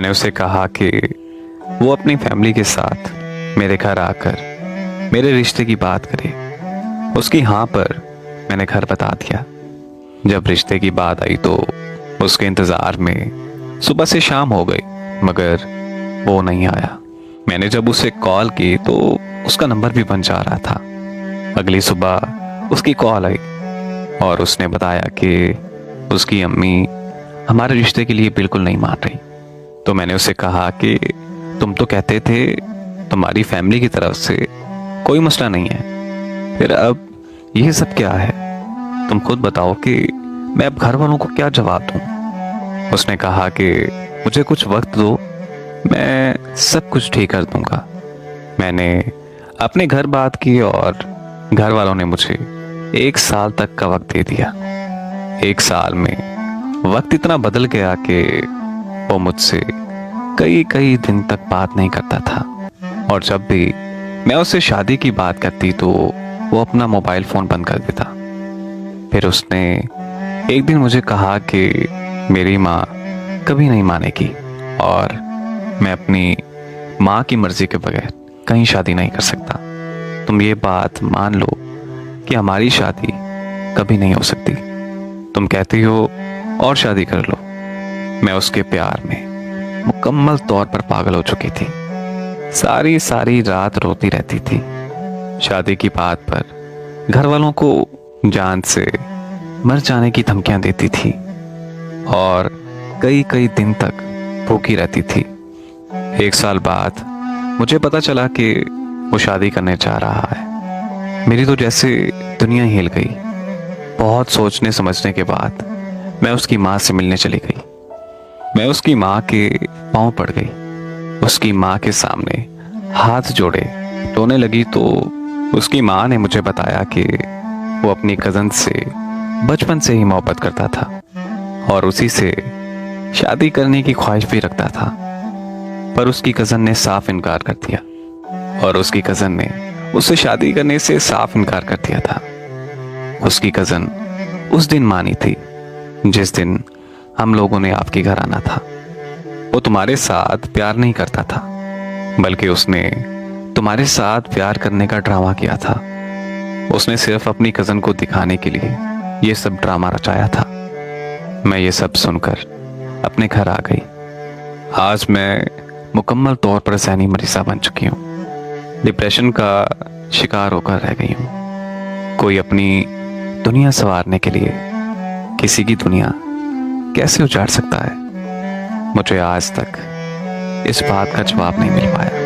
मैंने उसे कहा कि वो अपनी फैमिली के साथ मेरे घर आकर मेरे रिश्ते की बात करे। उसकी हाँ पर मैंने घर बता दिया। जब रिश्ते की बात आई तो उसके इंतज़ार में सुबह से शाम हो गई, मगर वो नहीं आया। मैंने जब उसे कॉल की तो उसका नंबर भी बंद जा रहा था। अगली सुबह उसकी कॉल आई और उसने बताया कि उसकी अम्मी हमारे रिश्ते के लिए बिल्कुल नहीं मान रही। तो मैंने उसे कहा कि तुम तो कहते थे तुम्हारी फैमिली की तरफ से कोई मसला नहीं है, फिर अब ये सब क्या है? तुम खुद बताओ कि मैं अब घर वालों को क्या जवाब दूं? उसने कहा कि मुझे कुछ वक्त दो, मैं सब कुछ ठीक कर दूंगा। मैंने अपने घर बात की और घर वालों ने मुझे 1 साल तक का वक्त दे दिया। 1 साल में वक्त इतना बदल गया कि वो मुझसे कई कई दिन तक बात नहीं करता था, और जब भी मैं उससे शादी की बात करती तो वो अपना मोबाइल फ़ोन बंद कर देता। फिर उसने एक दिन मुझे कहा कि मेरी माँ कभी नहीं मानेगी और मैं अपनी माँ की मर्ज़ी के बगैर कहीं शादी नहीं कर सकता। तुम ये बात मान लो कि हमारी शादी कभी नहीं हो सकती। तुम कहती हो और शादी कर लो। मैं उसके प्यार में मुकम्मल तौर पर पागल हो चुकी थी। सारी सारी रात रोती रहती थी। शादी की बात पर घर वालों को जान से मर जाने की धमकियां देती थी और कई कई दिन तक भूखी रहती थी। 1 साल बाद मुझे पता चला कि वो शादी करने जा रहा है। मेरी तो जैसे दुनिया हिल गई। बहुत सोचने समझने के बाद मैं उसकी माँ से मिलने चली गई। मैं उसकी माँ के पांव पड़ गई। उसकी माँ के सामने हाथ जोड़े रोने लगी तो उसकी माँ ने मुझे बताया कि वो अपनी कज़न से बचपन से ही मोहब्बत करता था और उसी से शादी करने की ख्वाहिश भी रखता था, पर उसकी कज़न ने साफ इनकार कर दिया और उसकी कज़न ने उससे शादी करने से साफ इनकार कर दिया था। उसकी कज़न उस दिन मानी थी जिस दिन हम लोगों ने आपके घर आना था। वो तुम्हारे साथ प्यार नहीं करता था, बल्कि उसने तुम्हारे साथ प्यार करने का ड्रामा किया था। उसने सिर्फ अपनी कज़न को दिखाने के लिए ये सब ड्रामा रचाया था। मैं ये सब सुनकर अपने घर आ गई। आज मैं मुकम्मल तौर पर ज़हनी मरीज़ा बन चुकी हूँ। डिप्रेशन का शिकार होकर रह गई हूँ। कोई अपनी दुनिया संवारने के लिए किसी की दुनिया कैसे उजाड़ सकता है? मुझे आज तक इस बात का जवाब नहीं मिल पाया।